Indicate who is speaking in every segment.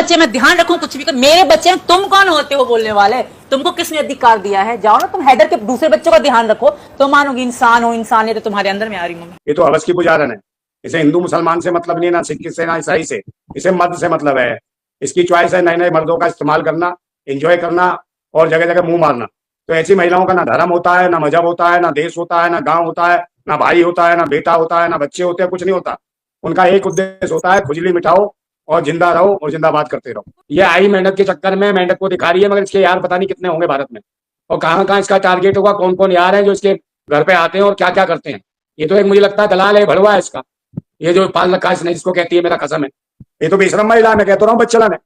Speaker 1: बच्चे मैं ध्यान रखूं कुछ भी कर, मेरे बच्चे हैं, तुम कौन होते हो बोलने वाले? तुमको किसने अधिकार दिया है? जाओ ना तुम हैदर के दूसरे बच्चों का ध्यान रखो तो मानोगी इंसान हो, इंसानियत तो तुम्हारे अंदर में आ रही हूं।
Speaker 2: ये तो हवस की पुजारन है। इसे हिंदू मुसलमान से मतलब नहीं है, ना सिख से, ना ईसाई से। इसे मर्द से मतलब है। इसकी चॉइस है नए नए मर्दों का इस्तेमाल करना, एंजॉय करना और जगह जगह मुंह मारना। तो ऐसी महिलाओं का ना धर्म होता है, ना मजहब होता है, ना देश होता है, ना गांव होता है, ना भाई होता है, ना बेटा होता है, ना बच्चे होते हैं, कुछ नहीं होता। उनका एक उद्देश्य होता है, खुजली मिटाओ और जिंदा रहो और जिंदाबाद करते रहो। ये आई मेहनत के चक्कर में मेंढक को दिखा रही है, मगर इसके यार पता नहीं कितने होंगे भारत में, और कहाँ कहाँ इसका टारगेट होगा, कौन कौन यार है जो इसके घर पे आते हैं और क्या क्या करते हैं। ये तो एक मुझे लगता है दलाल है, भड़वा है इसका। ये जो पाल रखा है इसने, जिसको कहती है मेरा कसम है, ये तो बेशरम महिला है। मैं कहता रहा हूँ बच्चलन है।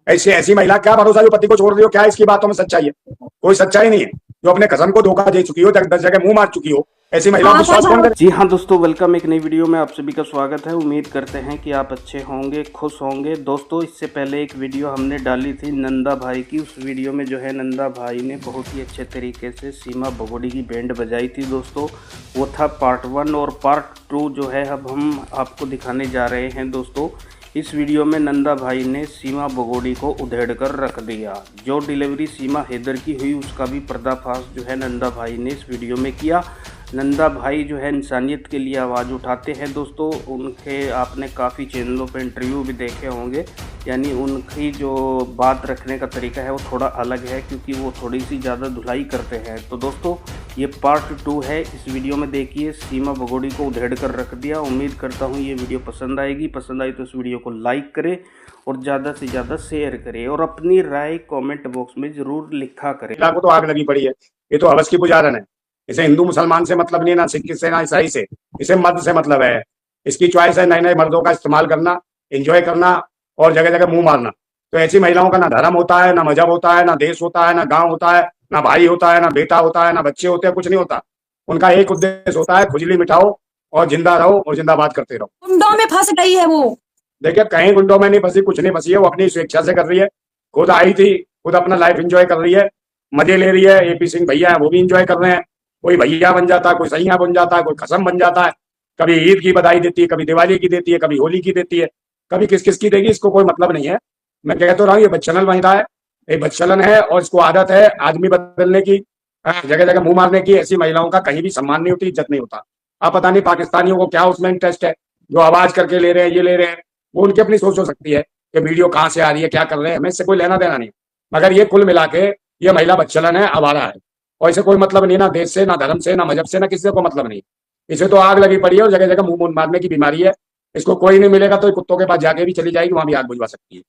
Speaker 2: ऐसी ऐसी महिला क्या भरोसा जो पति को छोड़ रही हो? क्या इसकी बातों में सच्चाई है? कोई सच्चाई नहीं है। जो अपने कसम को धोखा दे चुकी हो, 10 जगह मुंह मार चुकी हो, ऐसी महिलाओं को विश्वास कौन करे?
Speaker 3: जी हाँ दोस्तों, वेलकम एक नई वीडियो में आप सभी का स्वागत है। उम्मीद करते हैं कि आप अच्छे होंगे, खुश होंगे। दोस्तों, इससे पहले एक वीडियो हमने डाली थी नंदा भाई की। उस वीडियो में जो है नंदा भाई ने बहुत ही अच्छे तरीके से सीमा भगोड़ी की बैंड बजाई थी दोस्तों। वो था पार्ट 1 और पार्ट 2 जो है अब हम आपको दिखाने जा रहे हैं दोस्तों। इस वीडियो में नंदा भाई ने सीमा भगोड़ी को उधेड़ कर रख दिया। जो डिलीवरी सीमा हैदर की हुई उसका भी पर्दाफाश जो है नंदा भाई ने इस वीडियो में किया। नंदा भाई जो है इंसानियत के लिए आवाज़ उठाते हैं दोस्तों। उनके आपने काफ़ी चैनलों पे इंटरव्यू भी देखे होंगे, यानी उनकी जो बात रखने का तरीका है वो थोड़ा अलग है, क्योंकि वो थोड़ी सी ज़्यादा धुलाई करते हैं। तो दोस्तों, ये पार्ट 2 है। इस वीडियो में देखिए, सीमा भगोड़ी को उधेड़ कर रख दिया। उम्मीद करता हूँ ये वीडियो पसंद आएगी। पसंद आई तो इस वीडियो को लाइक करें और ज़्यादा से ज़्यादा शेयर करें और अपनी राय कमेंट बॉक्स में ज़रूर लिखा करें।
Speaker 2: को तो आग लगी पड़ी है। ये तो हवस की पुजारन है। इसे हिंदू मुसलमान से मतलब नहीं है, ना सिख से, ना ईसाई से। इसे मर्द से मतलब है। इसकी चॉइस है नए नए मर्दों का इस्तेमाल करना, एंजॉय करना और जगह जगह मुंह मारना। तो ऐसी महिलाओं का ना धर्म होता है, ना मजहब होता है, ना देश होता है, ना गांव होता है, ना भाई होता है, ना बेटा होता है, ना बच्चे होते हैं, कुछ नहीं होता। उनका एक उद्देश्य होता है, खुजली मिटाओ और जिंदा रहो और जिंदाबाद करते रहो।
Speaker 4: गुंडों में फंस गई है वो।
Speaker 2: देखिए, कहीं गुंडों में नहीं फंसी, कुछ नहीं फंसी है। वो अपनी स्वेच्छा से कर रही है। खुद आई थी, खुद अपना लाइफ एंजॉय कर रही है, मजे ले रही है। एपी सिंह भैया है, वो भी एंजॉय कर रहे हैं। कोई भैया बन जाता है, कोई सैया बन जाता है, कोई कसम बन जाता है। कभी ईद की बधाई देती है, कभी दिवाली की देती है, कभी होली की देती है, कभी किस किस की देगी, इसको कोई मतलब नहीं है। मैं कह तो रहा हूँ, ये बच्चलन महिला है, ये बच्चलन है और इसको आदत है आदमी बदलने की, जगह जगह मुंह मारने की। ऐसी महिलाओं का कहीं भी सम्मान नहीं होती, इज्जत नहीं होता। आप पता नहीं पाकिस्तानियों को क्या उसमें इंटरेस्ट है, जो आवाज करके ले रहे हैं, ये ले रहे हैं। वो उनकी अपनी सोच हो सकती है कि वीडियो कहाँ से आ रही है, क्या कर रहे हैं, हमें इससे कोई लेना देना नहीं। मगर ये कुल मिला के ये महिला बच्चलन है, आवारा है, और इसे कोई मतलब नहीं, ना देश से, ना धर्म से, ना मजहब से, ना किसी को मतलब नहीं। इसे तो आग लगी पड़ी है और जगह जगह मुंह मारने की बीमारी है। इसको कोई नहीं मिलेगा तो कुत्तों के पास जाके भी चली जाएगी, वहां भी आग बुझवा सकती है।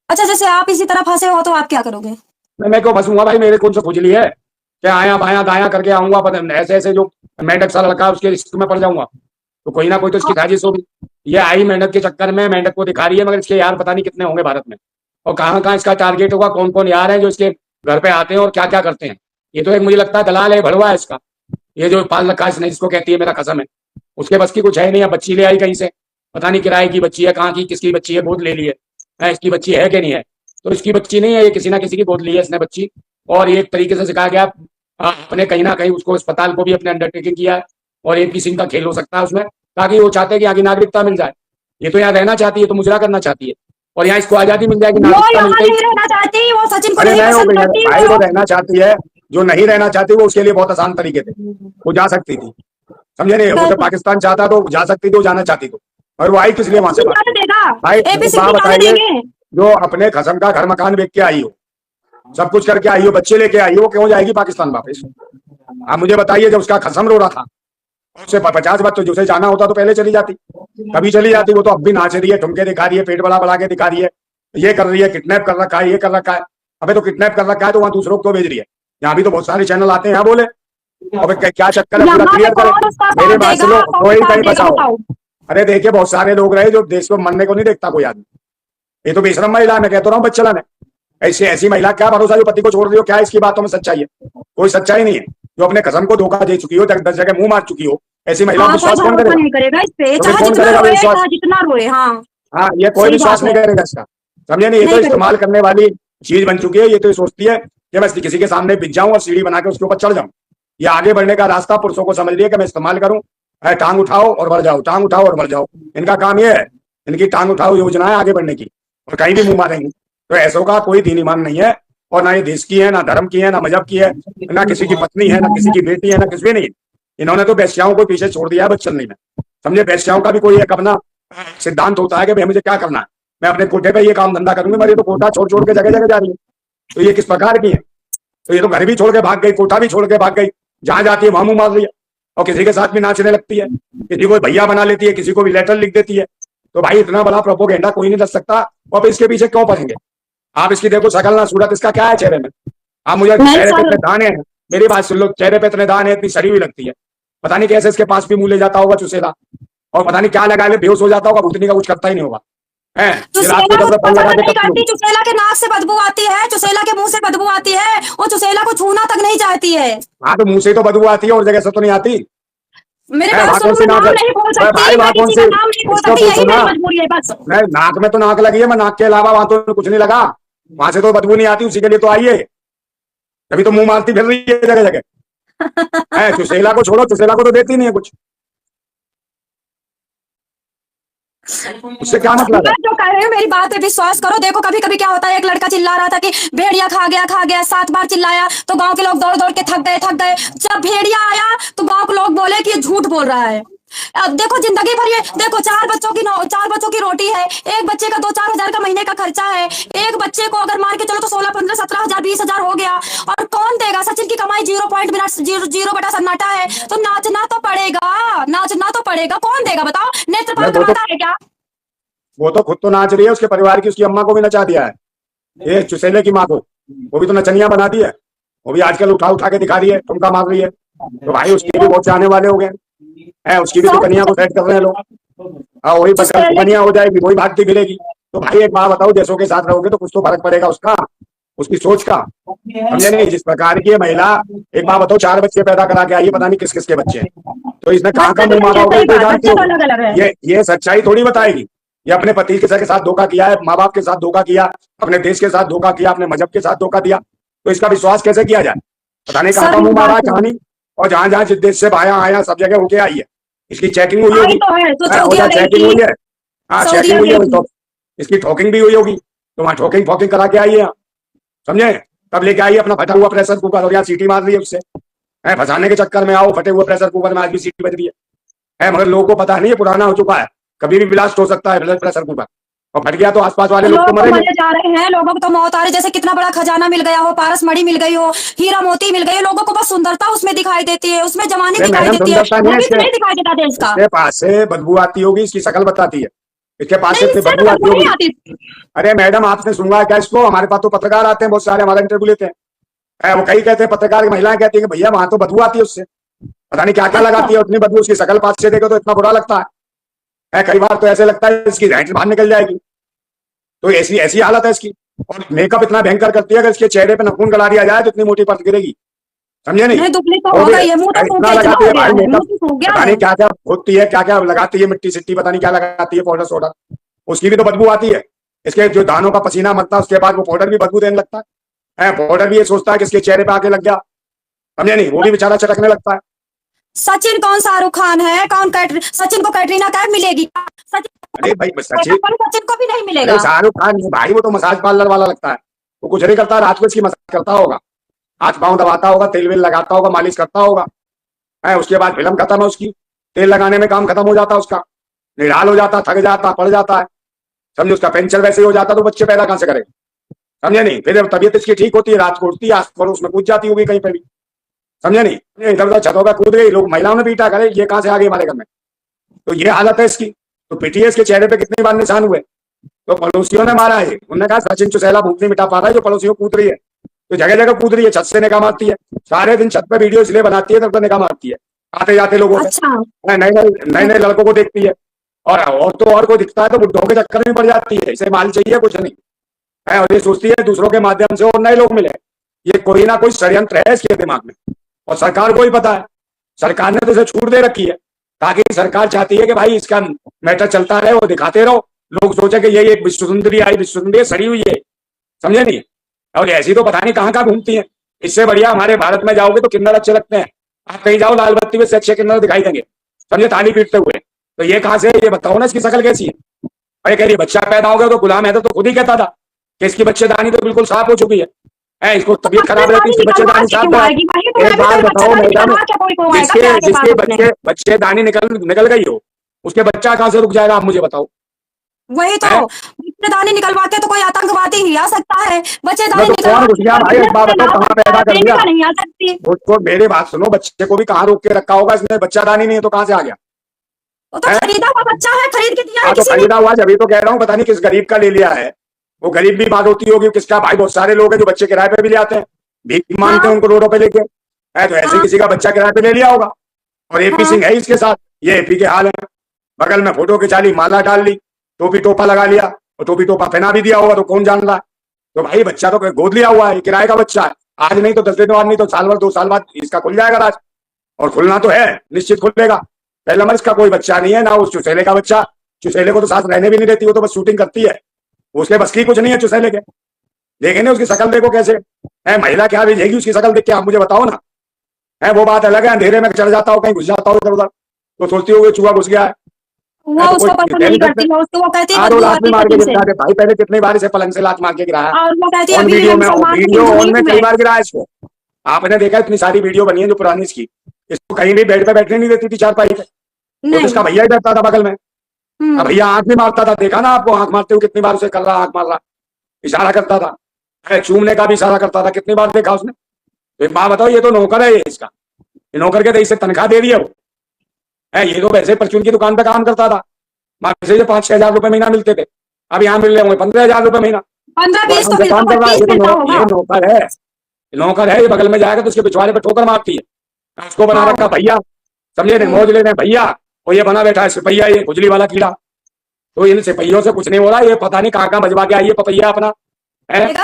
Speaker 4: अच्छा, जैसे आप इसी तरह फंसे हो तो आप क्या करोगे?
Speaker 2: मैं क्यों फंसूंगा भाई? मेरे कौन सा खुजली है? क्या आया बाया दाया करके आऊंगा? ऐसे ऐसे जो मेंढक सा लड़का है उसके रिस्क में पड़ जाऊंगा? तो कोई ना कोई तो इसकी साजिश होगी। ये आई मेहनत के चक्कर में मेंढक को दिखा रही है, मगर इसके यार पता नहीं कितने होंगे भारत में, और कहाँ कहाँ इसका टारगेट होगा, कौन कौन यार है जो इसके घर पे आते हैं और क्या क्या करते हैं। ये तो एक मुझे लगता है दलाल है, भड़वा है इसका। ये जो पाल रखा है इसने, जिसको कहती है मेरा कसम है, उसके बस की कुछ है नहीं। बच्ची ले आई कहीं से, पता नहीं किराए की बच्ची है, कहाँ की, किसकी बच्ची है, गोद ले ली है। इसकी बच्ची है कि नहीं है? तो इसकी बच्ची नहीं है, ये किसी ना किसी की गोद ली है इसने बच्ची। और एक तरीके से सिखाया गया, अपने कहीं ना कहीं उसको अस्पताल को भी अपने अंडरटेकिंग किया है। और एपी सिंह का खेल हो सकता है उसमें, ताकि वो चाहते हैं कि आगे नागरिकता मिल जाए। ये तो यहाँ रहना चाहती है, तो मुजरा करना चाहती है, और यहाँ इसको आजादी मिल जाएगी, नागरिकता मिलती है।
Speaker 4: रहना चाहती, वो सचिन को
Speaker 2: अरे
Speaker 4: नहीं
Speaker 2: नहीं,
Speaker 4: पसंद करती।
Speaker 2: भाई वो रहना चाहती है। जो नहीं रहना चाहती वो उसके लिए बहुत आसान तरीके थे, वो जा सकती थी। समझे नहीं? वो जब पाकिस्तान चाहता तो जा सकती थी, वो जाना चाहती थी। और वो आई किस लिए वहां से? भाई बताइए, जो अपने कसम का घर मकान बेच के आई हो, सब कुछ करके आई हो, बच्चे लेके आई हो, क्यों जाएगी पाकिस्तान वापस? आप मुझे बताइए, जब उसका कसम रो रहा था उससे 50 बार, तो जिसे जाना होता तो पहले चली जाती, कभी चली जाती। वो तो अब भी नाच रही है, ठुमके दिखा रही है, पेट बड़ा बड़ा के दिखा रही है, ये कर रही है, किडनैप कर रखा है, ये कर रखा है। अबे तो किडनैप कर रखा है तो वहां दूसरों को भेज रही है। यहाँ भी तो बहुत सारे चैनल आते हैं, यहाँ बोले अब क्या चक्कर है, पूरा क्लियर करें। मेरे बात सुनो, कोई कहीं बचाओ। अरे देखिए, बहुत सारे लोग रहे जो देश को मरने को नहीं देखता कोई आदमी। ये तो बेशरम महिला है, मैं कहता रहा हूँ बच्चलन है। ऐसी ऐसी महिला क्या भरोसा जो पति को छोड़ रही हो? क्या इसकी बातों में सच्चाई है? कोई सच्चाई नहीं है। जो अपने कसम को धोखा दे चुकी हो, 10 जगह मुंह मार चुकी हो, ऐसी महिला विश्वास कौन करेगा?
Speaker 4: इस पे
Speaker 2: तो कौन करेगा विश्वास?
Speaker 4: जितना रोए।
Speaker 2: हाँ, ये कोई विश्वास नहीं करेगा इसका। समझे नहीं? ये तो इस्तेमाल करने वाली चीज बन चुकी है। ये तो सोचती है कि मैं किसी के सामने बिछ जाऊं और सीढ़ी बना के उसके ऊपर चढ़ जाऊं। ये आगे बढ़ने का रास्ता पुरुषों को समझ रही है कि मैं इस्तेमाल करूं, टांग उठाओ और बढ़ जाओ, टांग उठाओ और बढ़ जाओ। इनका काम ये है, इनकी टांग उठाओ योजना है आगे बढ़ने की, और कहीं भी मुंह मारेंगे। तो ऐसों का कोई दीन ईमान नहीं है, और ना ये देश की है, ना धर्म की है, ना मजहब की है, ना किसी की पत्नी है, ना किसी की बेटी है, ना किसी भी नहीं। इन्होंने तो वेश्याओं को पीछे छोड़ दिया है बदचलनी में। समझे, वेश्याओं का भी कोई एक अपना सिद्धांत होता है कि भाई मुझे क्या करना है, मैं अपने कोठे पे ये काम धंधा करूंगी, मेरी तो कोठा छोड़ छोड़ के जगह जगह जा रही है। तो ये किस प्रकार की है? तो ये तो घर भी छोड़ के भाग गई, कोठा भी छोड़ के भाग गई, जहां जाती है वहां मुंह मार रही है, और किसी के साथ भी नाचने लगती है, किसी को भैया बना लेती है, किसी को भी लेटर लिख देती है। तो भाई इतना बड़ा प्रोपोगेंडा कोई नहीं रख सकता, और फिर इसके पीछे क्यों पड़ेंगे? आप इसकी देखो शकल ना सूरत, इसका क्या है चेहरे में? आप मुझे चेहरे पे इतने दाने हैं, मेरी बात सुन लो, चेहरे पे इतने दाने हैं, इतनी सड़ी हुई लगती है, पता नहीं कैसे इसके पास भी मुंह ले जाता होगा चुसेला, और पता नहीं क्या लगा ले बेहोश हो जाता होगा, भूतनी का कुछ करता ही नहीं होगा।
Speaker 4: चुसेला के नाक से बदबू आती है, चुसेला के मुंह से बदबू आती है, वो चुसेला को छूना तक नहीं चाहती है।
Speaker 2: हाँ तो मुंह से तो बदबू आती है, और जगह से तो नहीं आती।
Speaker 4: मेरे पास सुनो, मैं नाम नहीं बोल सकती, मैं किसी का नाम नहीं बोल सकती, यही मेरी मजबूरी है बस।
Speaker 2: नहीं, नाक में तो नाक लगी है, मैं नाक के अलावा वहां तो कुछ नहीं लगा, वहां से तो बदबू नहीं आती, उसी के लिए तो आई है, तभी तो मुंह मारती फिर रही है जगह जगह। चुसेला को छोड़ो, चुसेला को तो देती नहीं है कुछ, उससे क्या मतलब है?
Speaker 4: जो कह रहे हो मेरी बात पे विश्वास करो। देखो कभी कभी क्या होता है, एक लड़का चिल्ला रहा था कि भेड़िया खा गया, 7 बार चिल्लाया तो गांव के लोग दौड़ दौड़ के थक गए। जब भेड़िया आया तो गांव के लोग बोले कि ये झूठ बोल रहा है। अब देखो जिंदगी भर ये देखो, 4 बच्चों की रोटी है, एक बच्चे का 2-4 हजार का महीने का खर्चा है, एक बच्चे को अगर मार के चलो तो 16-15-17 हजार 20 हजार हो गया, और कौन देगा? सचिन की कमाई 0.0 बटा सन्नाटा है, तो नाचना तो पड़ेगा, कौन देगा बताओ? नेत्रपाल कमाता है क्या?
Speaker 2: वो तो खुद तो नाच रही है, उसके परिवार की, उसकी अम्मा को भी नचा दिया है, ये चुसेले की माँ को, वो भी तो नचनिया बना दी है, वो भी आजकल उठा के दिखा रही है, ठुमका मार रही है। तो भाई उसके भी बहुत चाहने वाले हो गए हैं, उसकी भी तो कन्या को सेट कर रहे हैं लोग। हाँ, वही कन्या हो जाएगी, वही भागती फिरेगी। तो भाई एक बात बताओ, देशों के साथ रहोगे तो कुछ तो फर्क पड़ेगा उसका, उसकी सोच का, समझे नहीं? जिस प्रकार की महिला, एक बात बताओ, 4 बच्चे पैदा करा के आई है, पता नहीं किस किस के बच्चे हैं, तो इसने कहाँ का मुंह मारा होगा ये जानती हो? ये सच्चाई थोड़ी बताएगी। ये अपने पति के साथ धोखा किया है, माँ बाप के साथ धोखा किया, अपने देश के साथ धोखा किया, अपने मजहब के साथ धोखा दिया, तो इसका विश्वास कैसे किया जाए? पता नहीं कहाँ का मुंह मारा है कहानी, और जहां जहां जिस देश से आया सब जगह होके आई है, इसकी चेकिंग हुई होगी, चेकिंग हुई है, हाँ चेकिंग हुई है, तो इसकी ठोकिंग भी हुई होगी, तो वहां ठोकिंग करा के आई है, समझे? तब लेके आई अपना फटा हुआ प्रेशर कुकर, और यहाँ सीटी मार रही है उससे, फंसाने के चक्कर में आओ, फटे हुए प्रेशर कुकर में आज भी सीटी बज रही है, मगर लोगों को पता नहीं है, पुराना हो चुका है, कभी भी ब्लास्ट हो सकता है प्रेशर कुकर, और फट गया तो आसपास वाले लोग तो मरे
Speaker 4: जा रहे हैं, लोगों को तो मौत आ रही है। जैसे कितना बड़ा खजाना मिल गया हो, पारस मणि मिल गई हो, हीरा मोती मिल गई, लोगों को बस सुंदरता उसमें दिखाई देती है, उसमें जवानी दिखाई देती है, नहीं दिखाई देता देश का।
Speaker 2: इसके पास से बदबू आती होगी, इसकी शक्ल बताती है, इसके पास से बदबू आती होगी। अरे मैडम, आपने सुना क्या इसको? हमारे पास तो पत्रकार आते हैं बहुत सारे, हमारा इंटरव्यू लेते हैं, वो कई कहते हैं, पत्रकार की महिलाएं कहती है कि भैया वहां तो बदबू आती है उससे, पता नहीं क्या क्या लगाती है, उतनी बदबू, उसकी शक्ल पास से देखो तो इतना बुरा लगता है, कई बार तो ऐसे लगता है इसकी राइट बाहर निकल जाएगी, तो ऐसी हालत है इसकी। और मेकअप इतना भयंकर करती है, अगर इसके चेहरे पे नखून गला दिया जाए तो इतनी मोटी परत गिरेगी, समझे नहीं? इतना लगाती है भाई मेकअप, पता नहीं क्या क्या होती है, क्या क्या लगाती है, मिट्टी सिट्टी पता नहीं क्या लगाती है, पाउडर सोडर, उसकी भी तो बदबू आती है। इसके जो दानों का पसीना मरता है उसके बाद वो पाउडर भी बदबू देने लगता है, पाउडर भी ये सोचता है कि इसके चेहरे पे आके लग गया, समझे नहीं? वो भी बेचारा चटकने लगता है।
Speaker 4: सचिन कौन शाहरुख खान है? सचिन को कैटरीना कैफ मिलेगी?
Speaker 2: अरे भाई
Speaker 4: सचिन को भी नहीं मिलेगा।
Speaker 2: शाहरुख खान भाई, वो तो मसाज पार्लर वाला लगता है, वो कुछ नहीं करता, रात को इसकी मसाज करता होगा, हाथ पांव दबाता होगा, तेल वेल लगाता होगा, मालिश करता होगा, उसके बाद फिल्म खत्म है उसकी, तेल लगाने में काम खत्म हो जाता है उसका, निढाल हो जाता, थक जाता, पड़ जाता है, समझे? उसका पेंचर वैसे ही हो जाता, तो बच्चे पैदा कहां से करेगा, समझे नहीं? फिर तबीयत इसकी ठीक होती है, रात को उठती है, आस पड़ोस में कूद जाती होगी कहीं पे भी, समझे नहीं? इधर उधर छतों पर कूद गई, लोग महिलाओं ने पीटा, करे ये कहां से आ गई हमारे घर में, तो ये हालत है इसकी। तो पीटीए इसके चेहरे पे कितनी बार निशान हुए, तो पड़ोसियों ने मारा है, उन्होंने कहा सचिन चुसेला भूख नहीं मिटा पा रहा है, जो पड़ोसियों कूद रही है, तो जगह जगह कूद रही है, छत से निगाह मारती है, सारे दिन छत पे वीडियो इसलिए बनाती है तब तो निगाह मारती है, आते जाते लोगों पे, नए लड़कों को देखती है, और तो और को दिखता है तो बुढ़ों के चक्कर में पड़ जाती है, इसे माल चाहिए कुछ नहीं है, और ये सोचती है दूसरों के माध्यम से और नए लोग मिले, ये कोई ना कोई षड्यंत्र है इसके दिमाग में, और सरकार को ही पता है, सरकार ने तो इसे छूट दे रखी है, ताकि सरकार चाहती है कि भाई इसका मैटर चलता रहे, वो दिखाते रहो, लोग सोचे कि ये एक विश्व सुंदरी आई, विश्व सुंदरी सड़ी हुई है, समझे नहीं? और ऐसी तो पता नहीं कहाँ कहाँ घूमती है, इससे बढ़िया हमारे भारत में जाओगे तो किन्नर अच्छे लगते हैं, आप कहीं जाओ लाल बत्ती में से अच्छे किन्नर दिखाई देंगे, समझे, ताली पीटते हुए, तो ये कहाँ से? ये बताओ ना इसकी शक्ल कैसी है? अरे कह रही बच्चा पैदा हो गया तो गुलाम है, तो खुद ही कहता था कि इसकी बच्चेदानी तो बिल्कुल साफ हो चुकी है, इसको तबीयत खराब रहती है, इसकी बच्चेदानी साफ है। एक बात बताओ मैडम, जिसके बच्चेदानी निकल गई हो, उसके बच्चा कहाँ से रुक जाएगा, आप मुझे बताओ।
Speaker 4: वही तो, बच्चेदानी निकलवा के तो कोई आतंकवादी ही आ सकता है, बच्चेदानी
Speaker 2: तो कौन घुस गया भाई, एक बात बताओ, कहाँ पैदा कर दिया?
Speaker 4: नहीं आ सकती।
Speaker 2: उसको मेरी बात सुनो, बच्चे को भी कहाँ रोक के रखा होगा इसने, बच्चादानी नहीं है तो कहाँ से आ गया?
Speaker 4: वो तो खरीदा हुआ बच्चा है, खरीद के दिया है
Speaker 2: तो
Speaker 4: किसी ने।
Speaker 2: खरीदा हुआ, जब तो कह रहा हूँ, पता नहीं किस गरीब का ले लिया है। वो गरीब भी बात होती होगी किसका, भाई बहुत सारे लोग हैं जो बच्चे किराए पे भी ले आते हैं, भीख मांगते हैं उनको रोडों पे लेके, है तो ऐसे किसी का बच्चा किराए पे ले लिया होगा। और एपी सिंह है इसके साथ, ये एपी के हाल है, बगल में फोटो खिंचा ली, माला डाल ली, टोपी टोपा लगा लिया, और टोपी टोपा पहना भी दिया होगा, तो कौन जान रहा है। तो भाई बच्चा तो गोद लिया हुआ है, किराए का बच्चा है, आज नहीं तो 10 दिन बाद, नहीं तो साल भर 2 साल बाद इसका खुल जाएगा राज, और खुलना तो है, निश्चित खुलेगा। पहले नंबर इसका कोई बच्चा नहीं है, ना उस चुसेले का बच्चा, चुसेले को तो साथ रहने भी नहीं देती, वो तो बस शूटिंग करती है, उसके बस की कुछ नहीं है चुसेले के। देखेंगे उसकी शकल देखो कैसे है, महिला क्या भेजेगी उसकी शकल देख के, आप मुझे बताओ ना। है वो बात अलग है, अंधेरे में चढ़ जाता हो, कहीं घुस जाता हो इधर उधर, तो सोचती हो चूहा घुस गया है,
Speaker 4: वो उसको पसंद नहीं करती है, उसको वो कहती है
Speaker 2: लात में मार के गिरा दे भाई, पहले कितनी बार इसे पलंग से लात मार के गिराया,
Speaker 4: और वो कहती है
Speaker 2: वीडियो में कई बार गिराया इसको, आपने देखा इतनी सारी वीडियो बनी है जो पुरानी इसकी, इसको कहीं भी बेड पे बैठने नहीं देती थी चारपाई पे, तो इसका भैया ही बैठता था बगल में, अब भैया आंख भी मारता था, देखा ना आपको, आंख मारते हुए कितनी बार उसे कर रहा, आंख मार रहा, इशारा करता था, चूमने का भी इशारा करता था, कितनी बार देखा उसने। तो एक बात बताओ, ये तो नौकर है, ये इसका नौकर के इसे तनख्वाह दे रही है वो, ये तो वैसे परचून की दुकान पे काम करता था, मार्केट से 5-6 हजार रुपए महीना मिलते थे, अब यहाँ मिल रहे होंगे 15 हजार रुपए महीना,
Speaker 4: 15-20 तो
Speaker 2: काम कर रहा है।
Speaker 4: ये
Speaker 2: नौकर है, ये बगल में जाएगा तो उसके पिछवाड़े पे ठोकर मारती है, उसको बना रखा भैया, समझे नहीं, मौज ले रहे भैया, और ये बना बैठा है सिपहिया, ये खुजली वाला कीड़ा। तो इन सिपहियों से कुछ नहीं हो रहा, ये पता नहीं कहाँ भजवा के आई है पपैया अपना।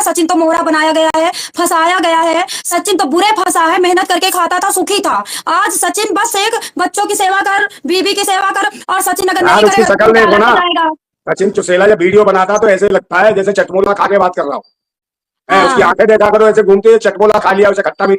Speaker 4: सचिन तो मोहरा बनाया गया है, फंसाया गया है, सचिन तो बुरे फंसा है, मेहनत करके खाता था, सुखी था। आज सचिन बस एक बच्चों की सेवा कर, बीबी की सेवा कर, और सचिन अगर नहीं
Speaker 2: उसकी शकल नहीं बना,
Speaker 4: करेगा।
Speaker 2: सचिन चुसेला जब वीडियो बनाता तो ऐसे लगता है जैसे चटमोला खा के बात कर रहा हूँ, उसकी आंखें देखा करो, ऐसे घूमती है, चटमोला खा लिया, उसे खट्टा मीठा